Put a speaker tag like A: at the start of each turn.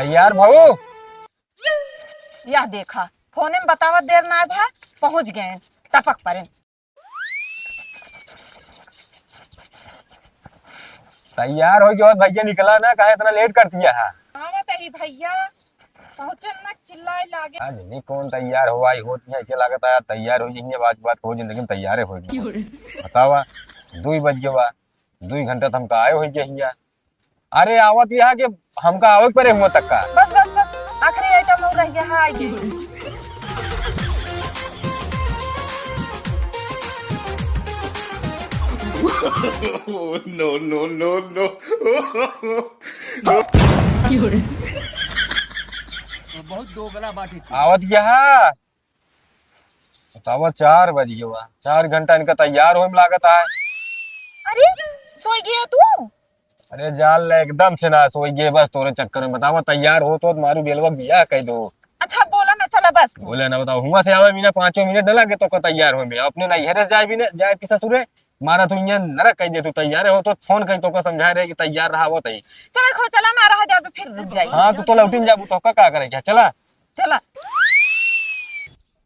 A: तैयार भाऊ।
B: यह देखा फोन में बतावत देर ना था, पहुंच गए टपक पर।
A: तैयार हो गया भैया निकला ना, कहा इतना लेट कर दिया है।
B: भैया पहुंचन ना चिल्लाए लागे।
A: आज नहीं कौन तैयार हो आई होती है, ऐसे लागत है तैयार हो जाइए, बात हो जाए, लेकिन तैयार हो गई बतावा। 2 बज गए बा, 2 घंटा तो हमका आए हो गया। अरे आवत यह कि हमका आवे परे हुआ तक का।
B: बस बस बस आखिरी आइटम हो रही है आइए।
C: No, no, no, no.
D: बहुत दोगला बाटी।
A: आवत यह बतावा 4 बज गए बा, 4 घंटा इनका तैयार हो लागत है।
B: अरे सोई गया तू?
A: अरे जाल एकदम से ना सोई गए बस तोरे चक्कर में। बतावा तैयार हो तो मारू बेलवा बिया कह दो।
B: अच्छा बोला ना, चला बस।
A: बोले ना बताओ हुआ से आवे मीना 5 मिनट न लगे तो का तैयार हो में अपने ना हेरे जाए भी ने जाए कि ससुरे मारा तो इयां नरक कह दे तू तैयार हो तो फोन कहीं तो का समझा रहे कि तैयार रहा वो तई।
B: चला खो चला ना रहा जाबे फिर जाई।
A: हां तू तो लौटिन जाबू तो का करे क्या चला
B: चला।